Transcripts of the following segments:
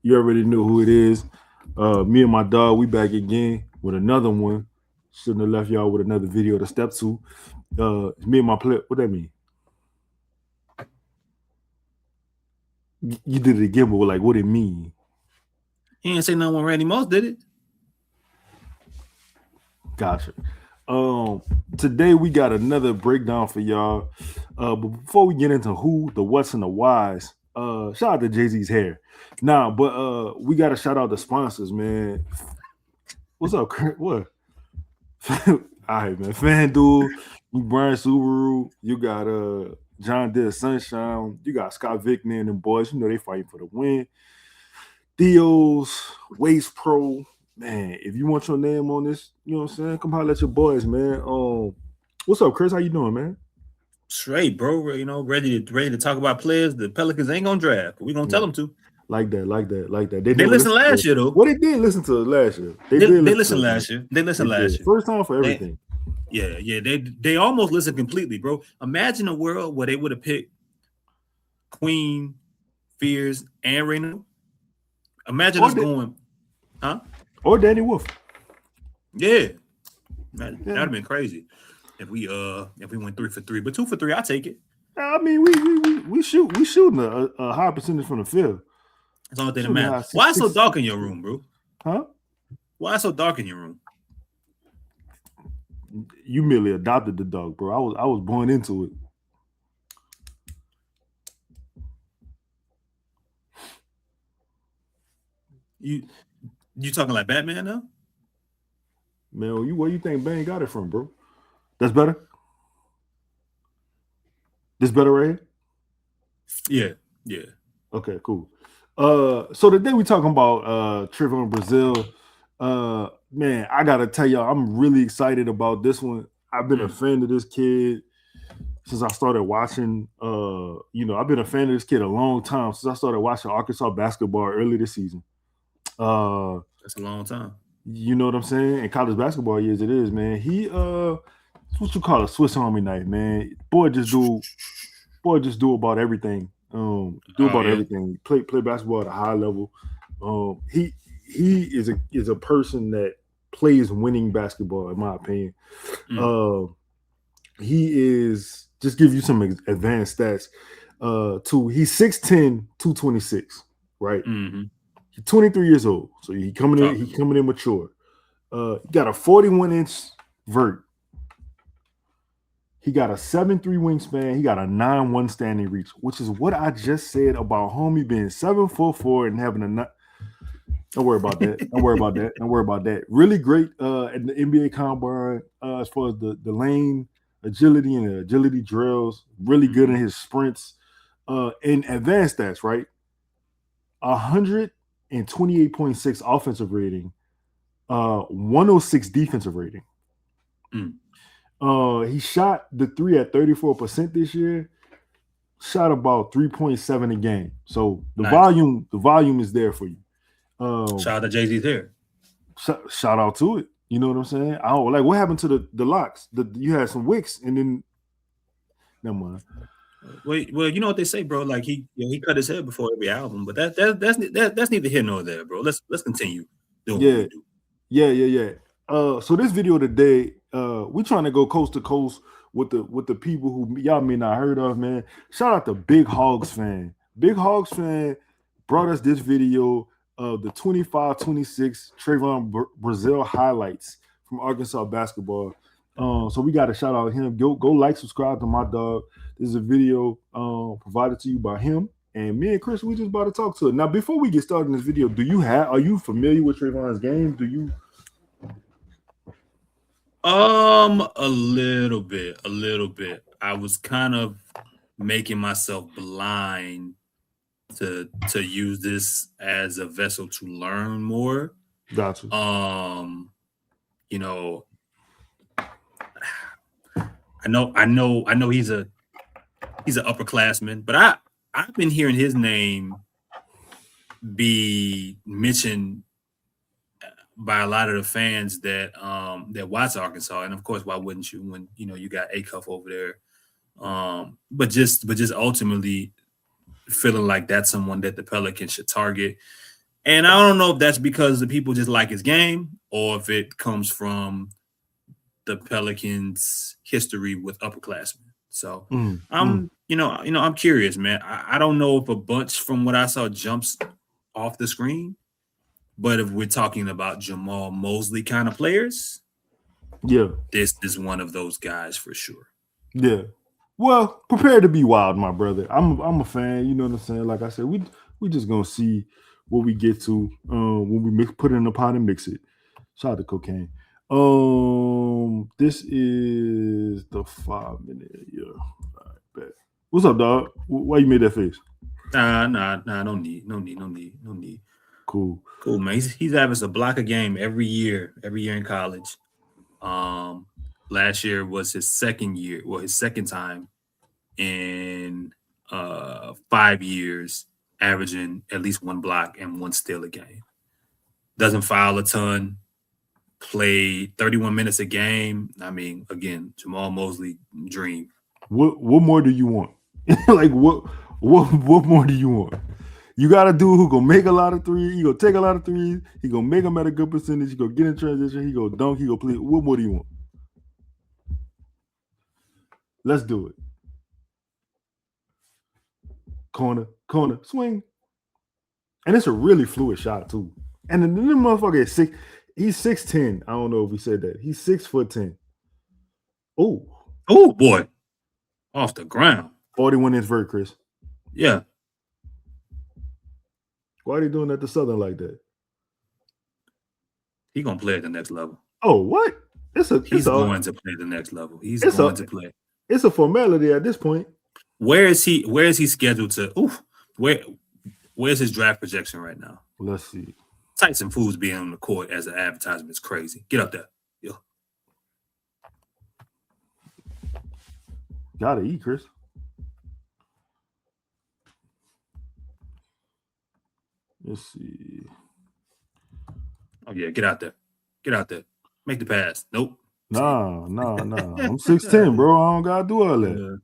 You already know who it is. Me and my dog, we back again with another one. Shouldn't have left y'all with another video to step to. Me and my play. What that mean? You did it again, but like, what it mean? He didn't say nothing when Randy Moss did it. Gotcha. Today we got another breakdown for y'all. But before we get into who, the what's, and the whys, shout out to Jay-Z's hair. Nah, but we gotta shout out the sponsors, man. What's up, Chris? What? All right, man. FanDuel, Brian Subaru, you got John Deere Sunshine, you got Scott Vickner and them boys. You know they fighting for the win. Theo's, Waste Pro. Man, if you want your name on this, you know what I'm saying? Come holler at your boys, man. What's up, Chris? How you doing, man? Straight, bro. You know, ready to talk about players. The Pelicans ain't gonna draft, but we gonna tell them to. Like that. They listened last year, though. Well, they did listen to us last year. They listened last year. They listened last year. First time for everything. They almost listened completely, bro. Imagine a world where they would have picked Queen, Fears, and Reno. Imagine us going, huh? Or Danny Wolf. Yeah. That'd have been crazy if we went 3 for 3. But 2 for 3, I'll take it. I mean, we shooting a high percentage from the field. That's the only thing that matters. Why it's so dark in your room, bro? Huh? Why it's so dark in your room? You merely adopted the dog, bro. I was born into it. You talking like Batman now? Man, where you think Bane got it from, bro? That's better? This better right here? Yeah. Okay, cool. So today we talking about Trevon Brazile. Man, I gotta tell y'all, I'm really excited about this one. I've been a fan of this kid since I started watching. I've been a fan of this kid a long time since I started watching Arkansas basketball early this season. That's a long time. You know what I'm saying? In college basketball years, it is, man. He what you call a Swiss Army knife, man. Boy just do about everything. Everything. Play basketball at a high level. He is a person that plays winning basketball, in my opinion. He is, just give you some advanced stats. He's 6'10", 226, right? Mm-hmm. He's 23 years old, so he coming in mature. He got a 41-inch vert. He got a 7'3" wingspan. He got a 9'1" standing reach, which is what I just said about homie being 7'4" and having a. Don't worry about that. Don't worry about that. Really great at the NBA Combine as far as the lane agility and the agility drills. Really good in his sprints. And advanced stats, right? 128.6 offensive rating, 106 defensive rating. He shot the 3 at 34% this year. Shot about 3.7 a game. So the volume is there for you. Shout out to Jay-Z's hair. Shout out to it. You know what I'm saying? What happened to the locks? You had some wicks and then never mind. Well, you know what they say, bro. Like he cut his hair before every album, but that's neither here nor there, bro. Let's continue doing what we do. Yeah. So this video today, we're trying to go coast to coast with the people who y'all may not heard of, man. Shout out to Big Hogs fan. Big Hogs fan brought us this video of the 25-26 Trevon Brazile highlights from Arkansas basketball. So we got to shout out him. Go like, subscribe to my dog. This is a video provided to you by him. And me and Chris, we just about to talk to it. Now, before we get started in this video, are you familiar with Trevon's game? Do you? A little bit. I was kind of making myself blind to use this as a vessel to learn more. Gotcha. You know, I know he's an upperclassman, but I've been hearing his name be mentioned by a lot of the fans that watch Arkansas, and of course, why wouldn't you when you got Acuff over there? But just ultimately feeling like that's someone that the Pelicans should target. And I don't know if that's because the people just like his game or if it comes from the Pelicans' history with upperclassmen. So I'm curious, man. I don't know if a bunch from what I saw jumps off the screen, but if we're talking about Jamal Mosley kind of players, Yeah. this is one of those guys for sure. Yeah. Well, prepare to be wild, my brother. I'm a fan. You know what I'm saying? Like I said, we just gonna see what we get to when we put it in the pot and mix it. Shout out to cocaine. This is the 5-minute. Yeah. All right, bet. What's up, dog? Why you made that face? Nah. No need. Cool, man. He's averaged a block a game every year in college. Last year was his second year, his second time in 5 years, averaging at least one block and one steal a game. Doesn't foul a ton. Played 31 minutes a game. I mean, again, Jamal Mosley dream. What more do you want? Like what more do you want? You got a dude who gonna make a lot of threes. He gonna take a lot of threes. He gonna make them at a good percentage. He gonna get in transition. He gonna dunk. He gonna play. What more do you want? Let's do it. Corner, swing. And it's a really fluid shot too. And the motherfucker is 6. He's 6'10". I don't know if we said that. He's 6'10". Oh boy, off the ground. 41-inch vert, Chris. Yeah. Why are they doing that to Southern like that? He gonna play at the next level. Oh, what? He's going to play the next level. He's going to play. It's a formality at this point. Where is he scheduled to? Where's his draft projection right now? Let's see. Tyson Foods being on the court as an advertisement is crazy. Get up there. Yo. Gotta eat, Chris. Let's see. Oh, yeah. Get out there. Make the pass. Nope. Nah. I'm 6'10", bro. I don't gotta do all that. Yeah.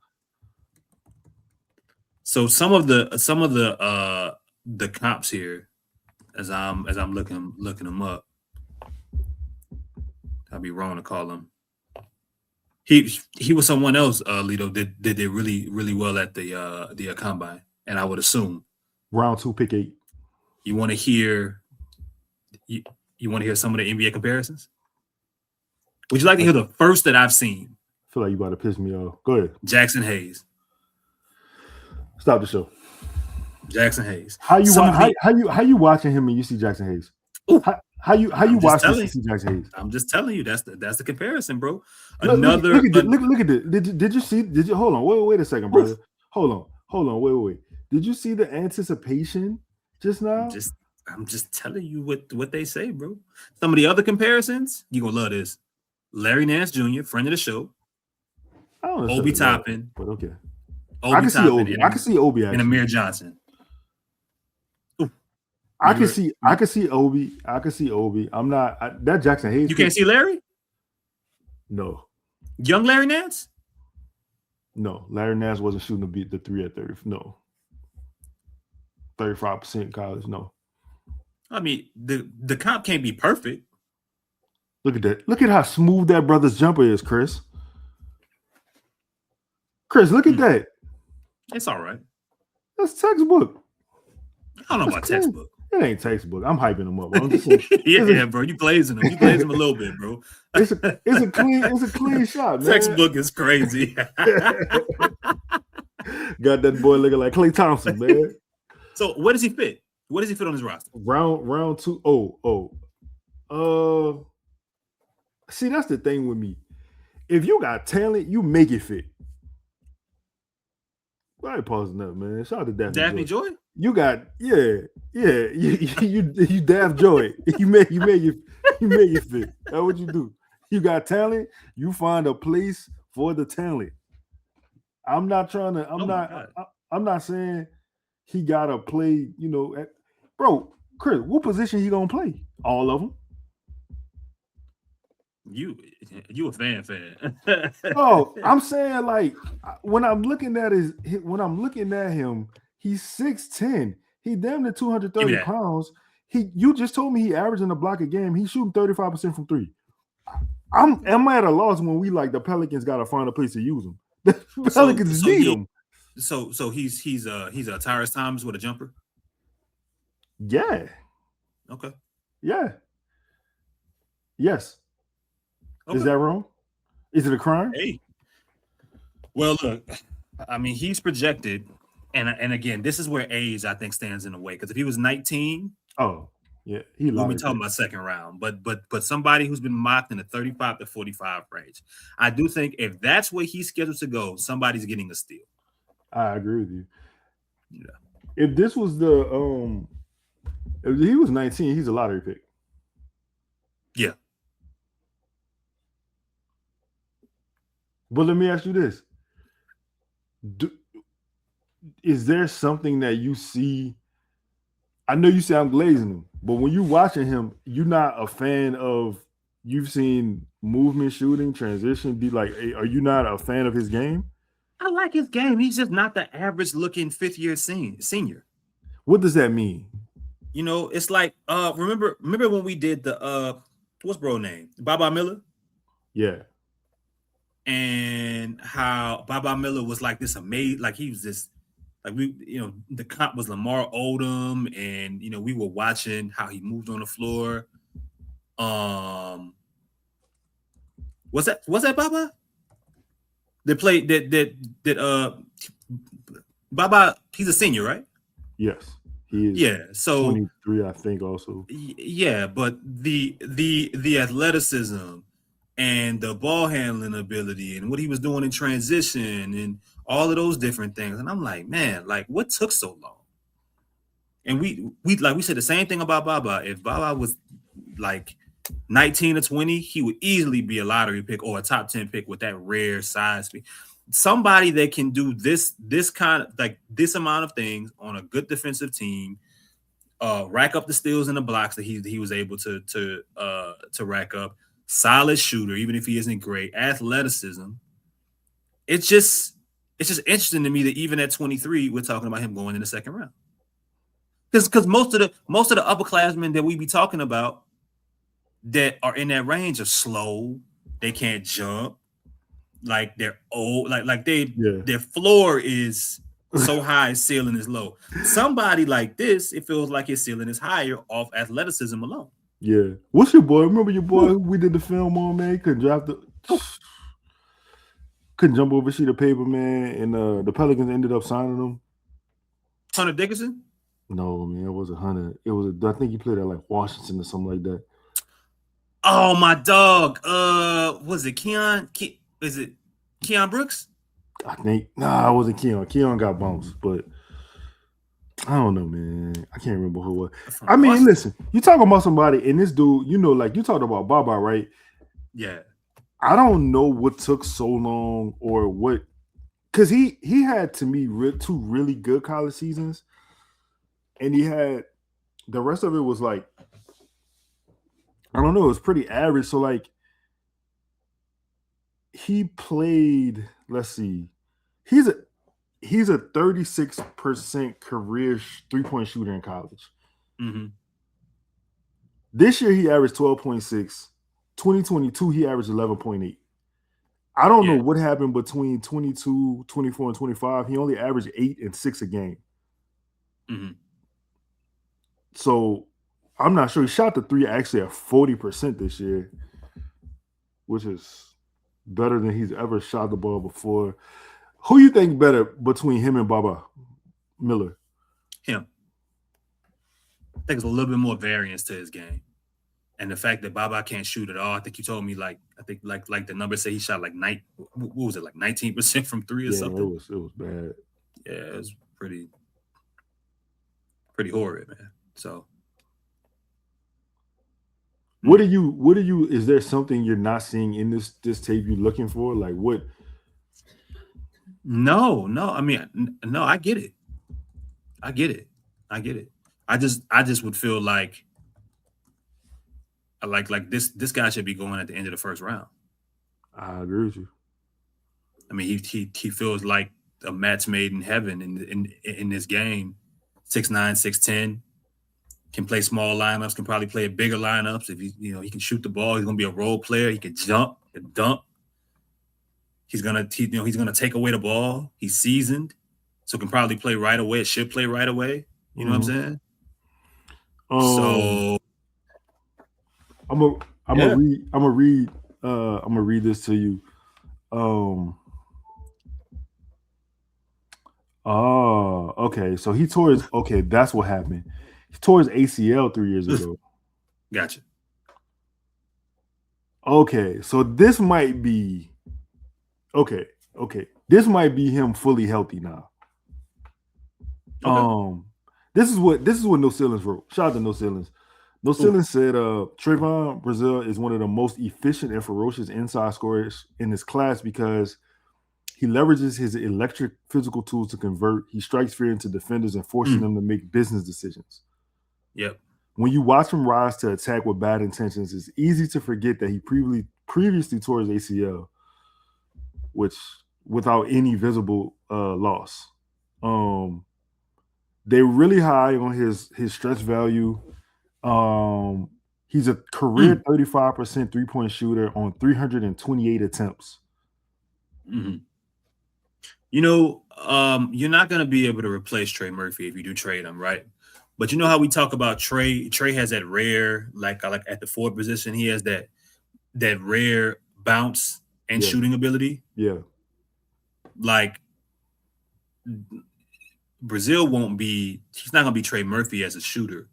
So some of the comps here, as I'm looking them up, I'd be wrong to call him. He was someone else. Lito did really, really well at the combine, and I would assume round 2, pick 8. You want to hear some of the NBA comparisons? Would you like to hear the first that I've seen? I feel like you about to piss me off. Go ahead. Jackson Hayes. Stop the show. Jackson Hayes. How you watching him and you see Jackson Hayes? How you watch this and see Jackson Hayes? I'm just telling you that's the comparison, bro. Look at this. Did you see? Hold on? Wait a second, brother. Hold on. Wait. Did you see the anticipation just now? I'm just telling you what they say, bro. Some of the other comparisons, you gonna love this. Larry Nance Jr., friend of the show. I don't know. Obi Toppin. But okay. I can see Obi. I can see Obi and Amir Johnson. I can see Obi. I'm not that Jackson Hayes. You can't see Larry? No. Young Larry Nance? No. Larry Nance wasn't shooting the 3 at 30. No. 35% college. No. I mean, the comp can't be perfect. Look at that. Look at how smooth that brother's jumper is, Chris. Chris, look at that. It's all right. That's textbook. I don't know about textbook. It ain't textbook. I'm hyping him up. I'm just saying, yeah, bro. You glazing him. You glazing him a little bit, bro. It's a clean shot, man. Textbook is crazy. Got that boy looking like Klay Thompson, man. So where does he fit? Where does he fit on his roster? Round 2. See, that's the thing with me. If you got talent, you make it fit. I ain't pausing up, man. Shout out to Daphne Joy. You got you Daft Joy. You make it fit. That's what you do. You got talent. You find a place for the talent. I'm not trying to. I'm not saying he gotta play. Bro, Chris, what position he gonna play? All of them. You a fan. Oh, I'm saying like when I'm looking at him, he's 6'10". He damn near 230 pounds. You just told me he averaging a block a game. He's shooting 35% from three. Am I at a loss when we like the Pelicans got to find a place to use him? The Pelicans need him. So he's a Tyrus Thomas with a jumper. Yeah. Okay. Yeah. Yes. Okay. Is that wrong? Is it a crime? Hey. Well, look, I mean, he's projected, and again, this is where age I think stands in the way. Because if he was 19, oh yeah, we'll be talking about second round. But somebody who's been mocked in the 35 to 45 range, I do think if that's where he's scheduled to go, somebody's getting a steal. I agree with you. Yeah. If this was if he was 19, he's a lottery pick. Yeah. But let me ask you this. Is there something that you see? I know you say I'm glazing him, but when you're watching him, you're not a fan of. You've seen movement, shooting, transition. Be like, are you not a fan of his game? I like his game. He's just not the average looking fifth year senior. What does that mean? You know, it's like remember when we did the what's bro name? Baba Miller? Yeah. And how Baba Miller was like this amazing, like he was this, like we, the comp was Lamar Odom, and we were watching how he moved on the floor. Was that Baba? That played that Baba, he's a senior, right? Yes. He is. Yeah, so 23, I think, also. Yeah, but the athleticism and the ball handling ability and what he was doing in transition and all of those different things. And I'm like, man, like what took so long? And we said the same thing about Baba. If Baba was like 19 or 20, he would easily be a lottery pick or a top 10 pick with that rare size. Somebody that can do this kind of, like, this amount of things on a good defensive team, rack up the steals and the blocks that he was able to rack up. Solid shooter, even if he isn't great. Athleticism. It's just interesting to me that even at 23, we're talking about him going in the second round. Because most of the upperclassmen that we be talking about that are in that range are slow. They can't jump. Like they're old. Their floor is so high, ceiling is low. Somebody like this, it feels like his ceiling is higher off athleticism alone. Yeah. What's your boy? Remember your boy who we did the film on, man? Couldn't jump over a sheet of paper, man. And the Pelicans ended up signing him. Hunter Dickinson? No, man, it wasn't Hunter. It was I think he played at like Washington or something like that. Oh, my dog. Was it Keon? Is it Keon Brooks? I think it wasn't Keon. Keon got bounced, but I don't know, man. I can't remember who it was. I mean, listen, you talking about somebody, and this dude, like you talked about Baba, right? Yeah. I don't know what took so long or what, because he had, to me, two really good college seasons, and he had, the rest of it was like, I don't know, it was pretty average. So like, he played, let's see, he's a 36% career 3-point shooter in college. Mm-hmm. This year he averaged 12.6. 2022 he averaged 11.8. I don't know what happened between 22, 24, and 25. He only averaged 8 and 6 a game. Mm-hmm. So I'm not sure. He shot the three actually at 40% this year, which is better than he's ever shot the ball before. Who you think better between him and Baba Miller? Him. I think it's a little bit more variance to his game. And the fact that Baba can't shoot at all, I think you told me like the number say he shot like 19% from three or something. It was bad. Yeah, it was pretty horrid, man. So what do you is there something you're not seeing in this tape you're looking for? Like what? No, I mean, no, I get it. I just would feel like this guy should be going at the end of the first round. I agree with you. I mean, he feels like a match made in heaven in this game. 6'9", 6'10", can play small lineups, can probably play bigger lineups. If he can shoot the ball, he's gonna be a role player. He can jump, and dunk. He's gonna take away the ball. He's seasoned, so can probably play right away. Should play right away. You know what I'm saying? So I'm gonna read this to you. Okay. So he tore his. Okay, that's what happened. He tore his ACL 3 years ago. Gotcha. Okay, so this might be. Okay. This might be him fully healthy now. Okay. This is what No Ceilings wrote. Shout out to No Ceilings. No Ceilings said Trevon Brazile is one of the most efficient and ferocious inside scorers in this class because he leverages his electric physical tools to convert. He strikes fear into defenders and forcing them to make business decisions. Yep. When you watch him rise to attack with bad intentions, it's easy to forget that he previously tore his ACL, which without any visible loss. They're really high on his stretch value. He's a career 35% 3-point shooter on 328 attempts. Mm-hmm. You're not going to be able to replace Trey Murphy if you do trade him, right? But you know how we talk about Trey? Trey has that rare, like at the forward position, he has that rare bounce and shooting ability. Yeah. Like Brazile he's not going to be Trey Murphy as a shooter,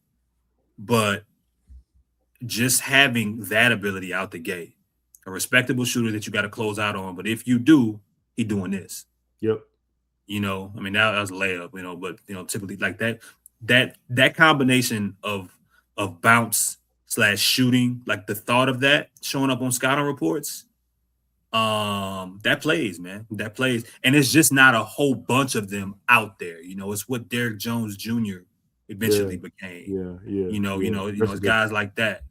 but just having that ability out the gate, a respectable shooter that you got to close out on. But if you do, he's doing this. Yep. That was a layup, but typically like that combination of bounce / shooting, like the thought of that showing up on scouting reports, that plays, man. That plays. And it's just not a whole bunch of them out there. It's what Derrick Jones Jr. eventually became. It's guys like that,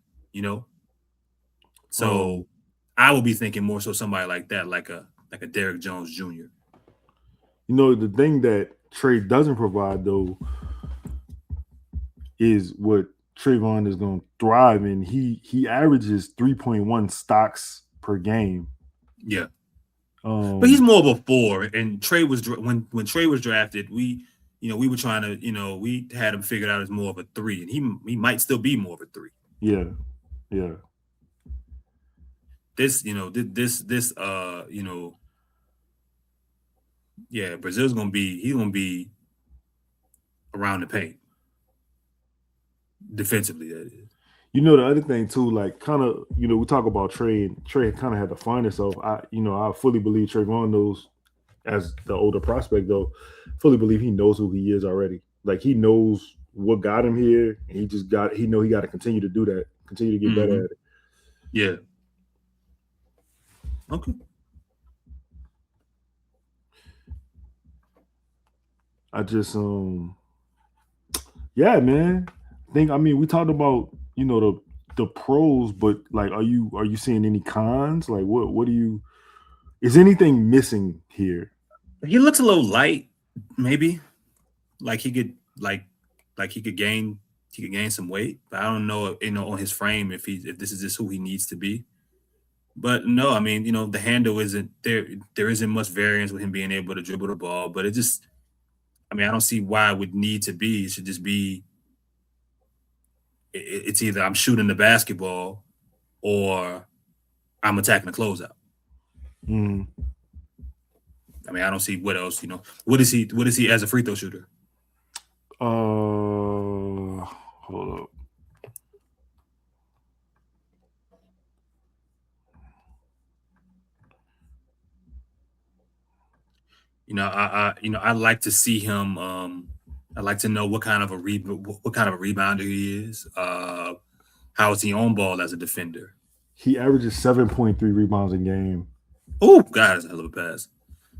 So I will be thinking more so somebody like that, like a Derrick Jones Jr. The thing that Trey doesn't provide though is what Trevon is going to thrive in. He averages 3.1 stocks per game. Yeah. But he's more of a 4. And Trey was when Trey was drafted, we were trying to, we had him figured out as more of a 3, and he might still be more of a 3. Yeah. Brazil's gonna be around the paint defensively. That is. The other thing too, like kind of, we talk about Trey, and Trey kind of had to find himself. I fully believe Trevon knows, as the older prospect though, fully believe he knows who he is already. Like he knows what got him here, and he got to continue to do that, continue to get better at it. Yeah. Okay. I just yeah, man. We talked about the pros, but like, are you seeing any cons? Like, what do you? Is anything missing here? He looks a little light, maybe. Like he could gain some weight. But I don't know, on his frame if this is just who he needs to be. But no, the handle isn't there. There isn't much variance with him being able to dribble the ball. But it just, I don't see why it would need to be. It should just be. It's either I'm shooting the basketball or I'm attacking the closeout. I don't see what else. What is he as a free throw shooter? Hold up. I like to see him. I like to know what kind of a rebounder he is. How is he on ball as a defender? He averages 7.3 rebounds a game. Oh, God, that's a hell of a pass.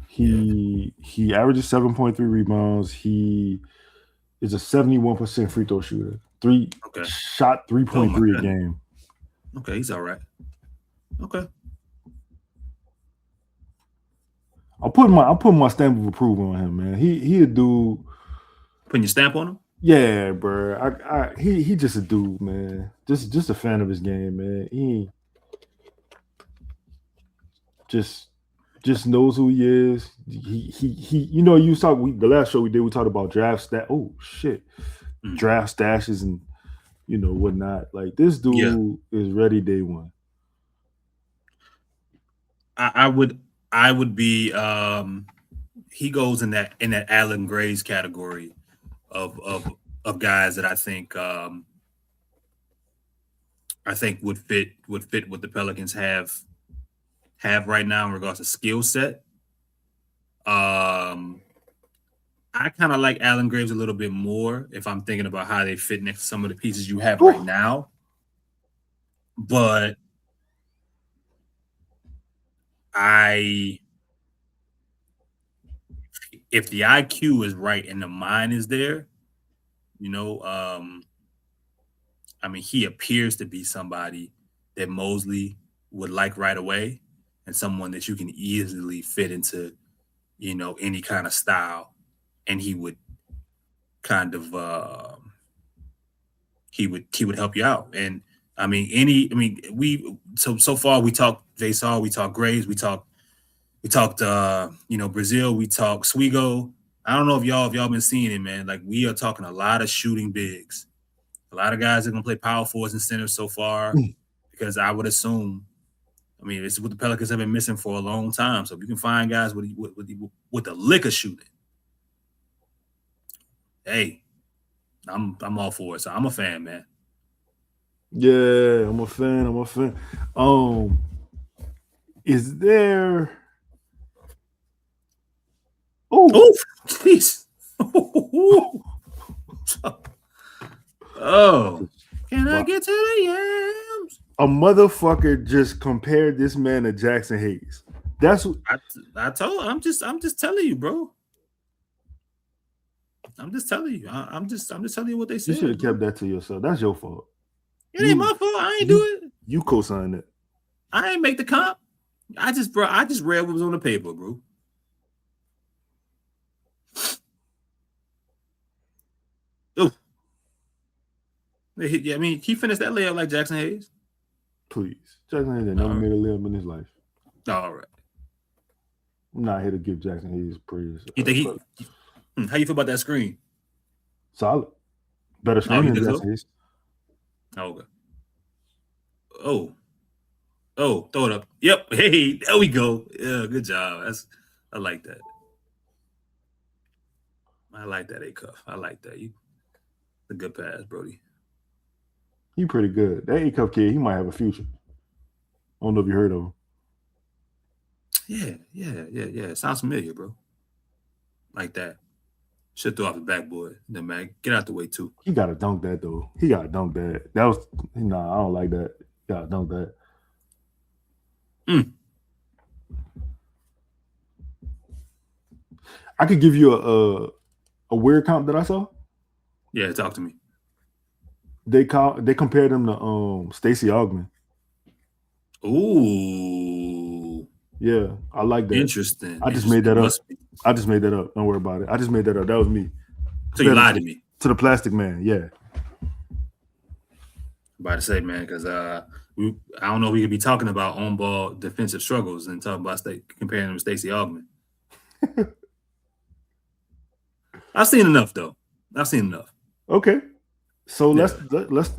He averages 7.3 rebounds. He is a 71% free throw shooter. Shot 3.3 a game. Okay, he's all right. Okay. I'll put my stamp of approval on him, man. He a dude. Putting your stamp on him? Yeah, bro. He just a dude, man. Just a fan of his game, man. He just just knows who he is. He you know, you talk the last show we did, we talked about draft stat. Oh shit. Mm. Draft stashes and whatnot. Like this Yeah, dude is ready day one. I would be he goes in that Alan Graves category of guys that I think would fit what the Pelicans have right now in regards to skill set. I kind of like Alan Graves a little bit more if I'm thinking about how they fit next to some of the pieces you have right Whew. now. But I if the IQ is right and the mind is there, you know, I mean, he appears to be somebody that Mosley would like right away, and someone that you can easily fit into, any kind of style, and he would kind of he would help you out. And so far we talked Jason, we talked Graves, we talked Brazil, we talked Swigo. I don't know if y'all been seeing it, man. Like, we are talking a lot of shooting bigs. A lot of guys are gonna play power forwards and centers so far, because I would assume, this is what the Pelicans have been missing for a long time. So if you can find guys with the liquor shooting, hey, I'm all for it. So I'm a fan, man. Yeah, I'm a fan. I'm a fan. Um, is there? Oh, Oh, jeez. Oh, can I wow. get to the yams? A motherfucker just compared this man to Jackson Hayes. That's what I told. I'm just telling you, bro. I'm just telling you. I'm just telling you what they you should said, have bro. kept that to yourself. That's your fault. It ain't You my fault. I ain't you do it. you co-signed it. I ain't make the comp. I just read what was on the paper, bro. Ooh. Yeah, he finished that layup like Jackson Hayes. Please, Jackson Hayes ain't never All right. made a layup in his life. All right. I'm not here to give Jackson Hayes praise. You think how you feel about that screen? Solid, better Oh, screen you than think so? Jackson Hayes. Oh, okay. Oh, throw it up. Yep. Hey, there we go. Yeah, good job. I like that. I like that, A cuff. I like that. A good pass, Brody. He pretty good. That A cup kid, he might have a future. I don't know if you heard of him. Yeah. Sounds familiar, bro. Like that. Should throw off the backboard. Then, man, get out the way too. He got to dunk that though. He got to dunk that. That was I don't like that. Got to dunk that. Mm. I could give you a weird comp that I saw. Yeah, talk to me. They compared him to Stacey Augman. Ooh, Yeah, I like that. interesting. I just made It that up. must be. I just made that up. Don't worry about it. I just made that up. That was me. So you Compared him lied to me. to the Plastic Man. Yeah. About to say, man, because I don't know if we could be talking about on ball defensive struggles and talking about comparing him to Stacey Augman. I've seen enough though. I've seen enough. Okay. So Yeah. let's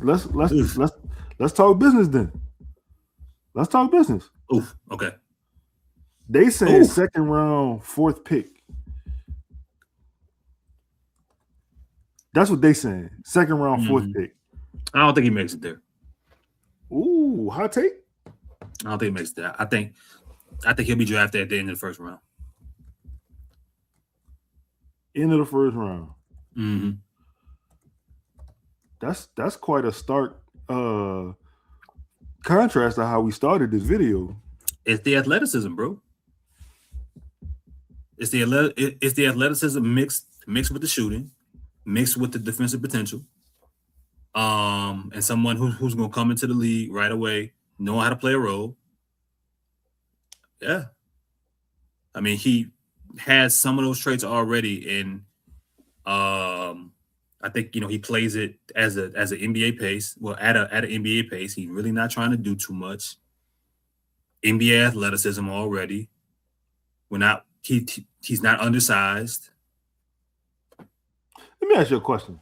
talk business then. Let's talk business. Oof. Okay. They saying Oof. second round, fourth pick. That's what they saying. Second round, fourth pick. I don't think he makes it there. Ooh, hot take. I don't think he makes it there. I think he'll be drafted at the end of the first round. End of the first round. Mm-hmm. That's quite a stark contrast to how we started this video. It's the athleticism, bro. It's the athleticism mixed with the shooting, mixed with the defensive potential. And someone who's gonna come into the league right away, know how to play a role. Yeah. He has some of those traits already in I think he plays it as an NBA pace. Well, at an NBA pace, he's really not trying to do too much. NBA athleticism already. He's not undersized. Let me ask you a question,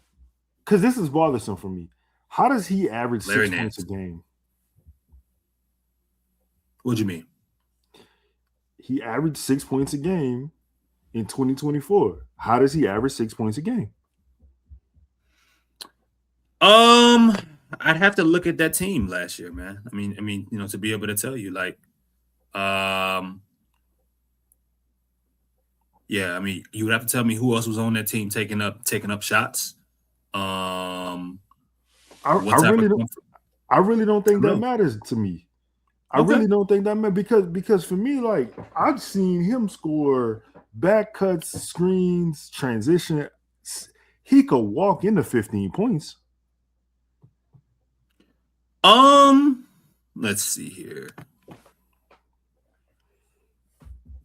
because this is bothersome for me. How does he average Larry 6 Nance. points a game? What do you mean? He averaged 6 points a game in 2024. How does he average 6 points a game? I'd have to look at that team last year, man. I mean, to be able to tell you, like, yeah. I mean, you would have to tell me who else was on that team taking up shots. I really don't think that matters to me. I really don't think that matters because for me, like, I've seen him score back cuts, screens, transition. He could walk into 15 points. Let's see here.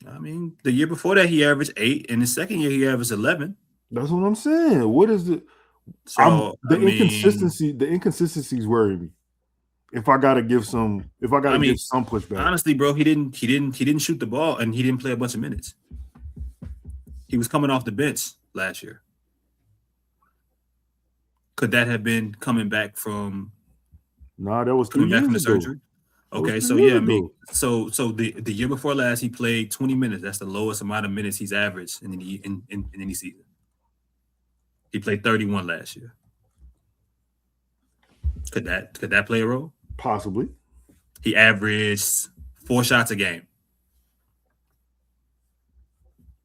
I mean, the year before that he averaged 8, and the second year he averaged 11. That's what I'm saying. What is it? So inconsistency. The inconsistencies worry me. If I gotta give some pushback. Honestly, bro, he didn't shoot the ball, and he didn't play a bunch of minutes. He was coming off the bench last year. Could that have been coming back from? Nah, that was coming back from the ago. surgery. Okay, so yeah, I mean, so the year before last, he played 20 minutes. That's the lowest amount of minutes he's averaged in any season. He played 31 last year. Could that play a role? Possibly. He averaged 4 shots a game.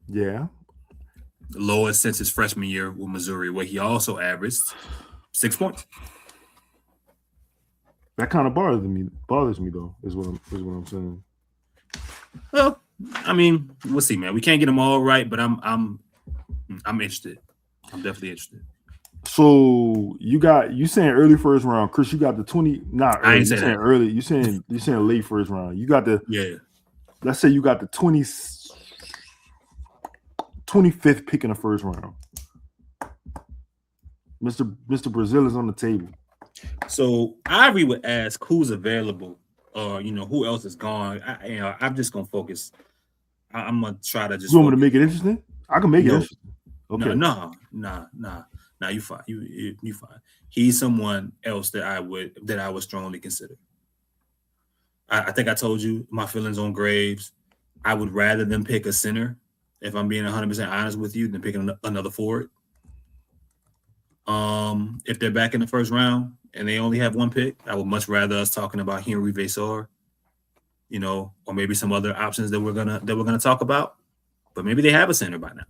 Yeah. The lowest since his freshman year with Missouri, where he also averaged 6 points. That kind of bothers me though, is what I'm saying. Well, I mean, we'll see, man. We can't get them all right, but I'm interested. I'm definitely interested. So you saying early first round, Chris? You got the 20. Not early. I ain't saying early. You saying late first round. You got the Let's say you got the 25th pick in the first round. Mr. Brazile is on the table. So Ivory would ask who's available, or who else is gone. I'm just gonna focus. I'm gonna try to just. You want me to make it interesting? I can make it interesting. Okay. No. You fine. You fine. He's someone else that I would strongly consider. I think I told you my feelings on Graves. I would rather them pick a center, if I'm being 100% honest with you, than picking another forward. If they're back in the first round and they only have one pick, I would much rather us talking about Henry Vesar, or maybe some other options that we're gonna talk about. But maybe they have a center by now.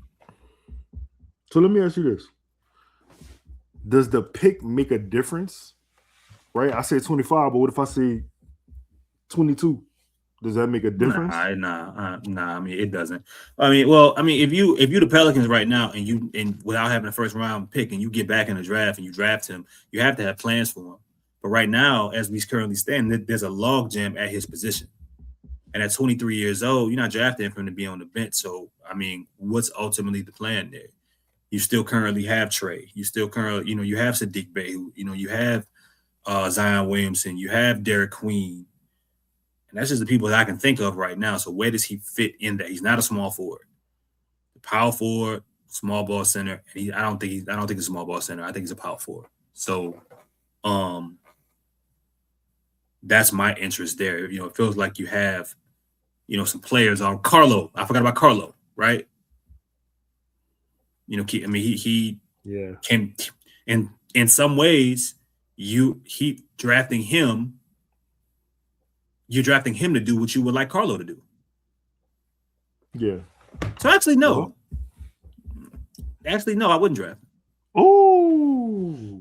So let me ask you this: does the pick make a difference? Right? I say 25, but what if I say 22? Does that make a difference? Nah. I mean, it doesn't. If you the Pelicans right now, and without having a first round pick, and you get back in the draft and you draft him, you have to have plans for him. But right now, as we currently stand, there's a logjam at his position. And at 23 years old, you're not drafting for him to be on the bench. So, I mean, what's ultimately the plan there? You still currently have Trey. You still you have Sadiq Bey. You have Zion Williamson. You have Derek Queen. And that's just the people that I can think of right now. So where does he fit in that? He's not a small forward. The power forward, small ball center. And I don't think he's a small ball center. I think he's a power forward. So that's my interest there. It feels like you have, some players on Carlo. I forgot about Carlo, right? He can, in some ways, drafting him. You're drafting him to do what you would like Carlo to do. Yeah. So actually, no. Actually, no, I wouldn't draft him. Oh.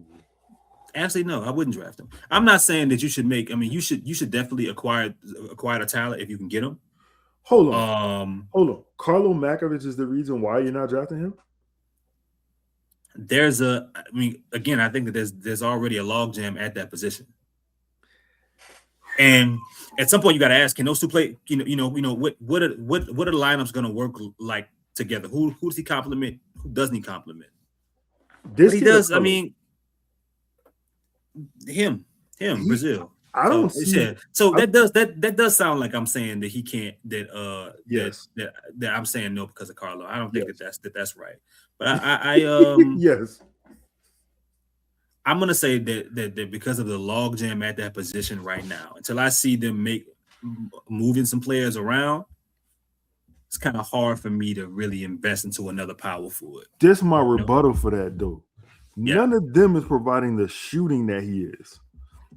Actually, no, I wouldn't draft him. I'm not saying that you should make. I mean, you should definitely acquire a talent if you can get him. Hold on. Carlo Makovich is the reason why you're not drafting him? Again, I think that there's already a logjam at that position. And at some point, you got to ask: can those two play? What are the lineups going to work like together? Who does he complement? Who doesn't he complement? This But he kid of does. I color. mean, him, Brazil. I don't see. So I, that does sound like I'm saying that he can't yes. that I'm saying no because of Carlo. I don't think Yes. that's right. But I Yes. I'm gonna say that because of the logjam at that position right now, until I see them moving some players around, it's kind of hard for me to really invest into another power forward. This is my You know? rebuttal for that though. Yeah. None of them is providing the shooting that he is.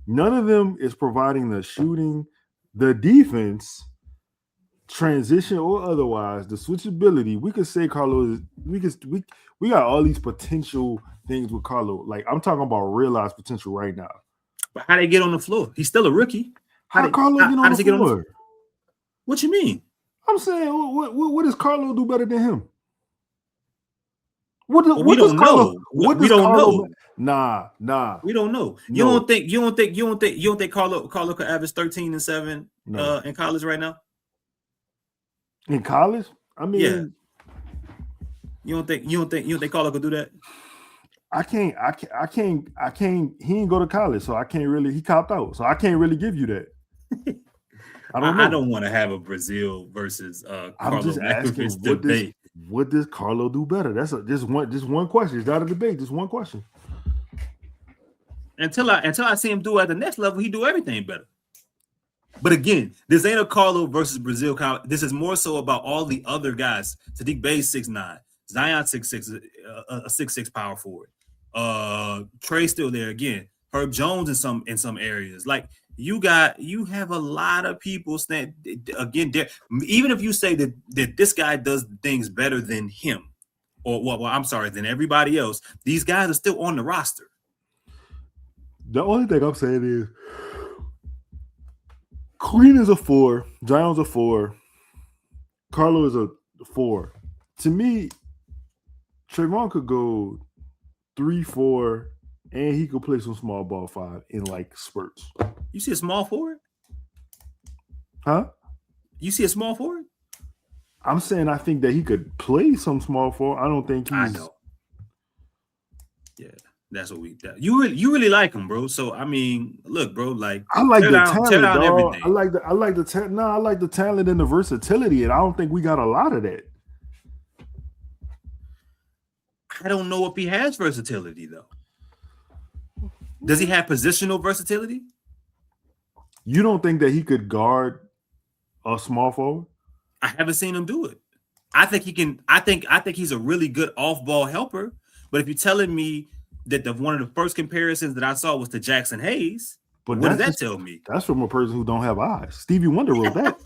None of them is providing the shooting, the defense, transition or otherwise, the switchability. We could say Carlo is we got all these potential things with Carlo. Like I'm talking about realized potential right now. But how they get on the floor? He's still a rookie. How Carlo get How on the does he get on the floor? floor? What you mean? I'm saying, what does Carlo do better than him? We don't know. We don't know. Nah. We don't know. No. You don't think Carlo could average 13 and 7 in college right now? In college? I mean, yeah. You don't think Carlo could do that? I can't. He didn't go to college, so I can't really. He copped out, so I can't really give you that. I don't want to have a Brazile versus Carlo. I'm just asking debate. What does Carlo do better? That's just one question. It's not a debate. Just one question. Until I see him do it at the next level, he do everything better. But again, this ain't a Carlo versus Brazile. This is more so about all the other guys. Sadiq Bey 6'9", Zion 6'6", a 6'6" power forward. Trey's still there again. Herb Jones in some areas. Like you have a lot of people stand again. Even if you say that this guy does things better than him, or I'm sorry, than everybody else, these guys are still on the roster. The only thing I'm saying is Queen is a 4, Zion's a 4, Carlo is a 4. To me, Trevon could go 3-4, and he could play some small ball 5 in like spurts. You see a small forward? Huh? You see a small forward? I'm saying I think that he could play some small forward. I don't think he's. I know. Yeah, that's what you really like him, bro. So I mean, look, bro, like I like the talent, tear down everything. I like the talent. No, I like the talent and the versatility, and I don't think we got a lot of that. I don't know if he has versatility though. Does he have positional versatility? You don't think that he could guard a small forward? I haven't seen him do it. I think he can. I think he's a really good off-ball helper. But if you're telling me that one of the first comparisons that I saw was to Jackson Hayes, but what does that tell me? That's from a person who don't have eyes. Stevie Wonder wrote that.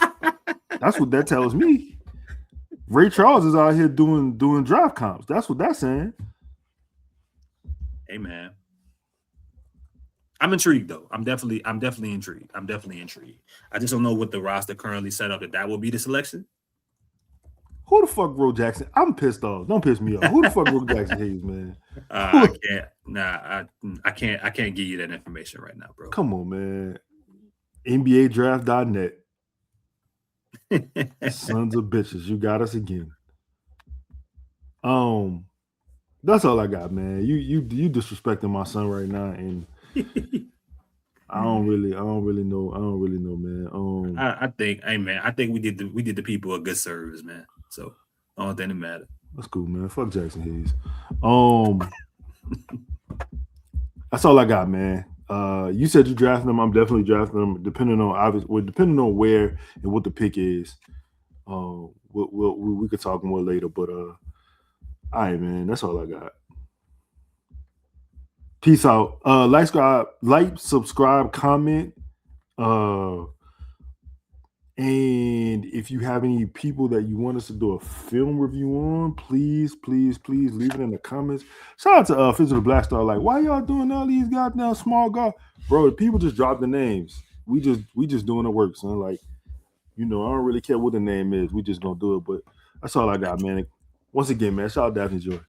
That's what that tells me. Ray Charles is out here doing draft comps. That's what that's saying. Hey man, I'm intrigued though. I'm definitely intrigued. I just don't know what the roster currently set up that will be the selection. Who the fuck wrote Jackson? I'm pissed off. Don't piss me off. Who the fuck wrote Jackson Hayes, man? I can't. Nah, I can't give you that information right now, bro. Come on, man. NBADraft.net. Sons of bitches, you got us again. That's all I got, man. You disrespecting my son right now, and I don't really know, man. I think, hey man, I think we did the people a good service, man. So I don't think it matter. That's cool, man. Fuck Jackson Hayes. That's all I got, man. You said you drafting them. I'm definitely drafting them, depending on where and what the pick is. We could talk more later, but all right, man. That's all I got. Peace out. Like, subscribe, comment. And if you have any people that you want us to do a film review on, please leave it in the comments. Shout out to Physical Black Star. Like, why y'all doing all these goddamn small golf? Bro, people just drop the names. We just doing the work, son. Like, I don't really care what the name is. We just gonna do it. But that's all I got, man. Once again, man, shout out Daphne Joy.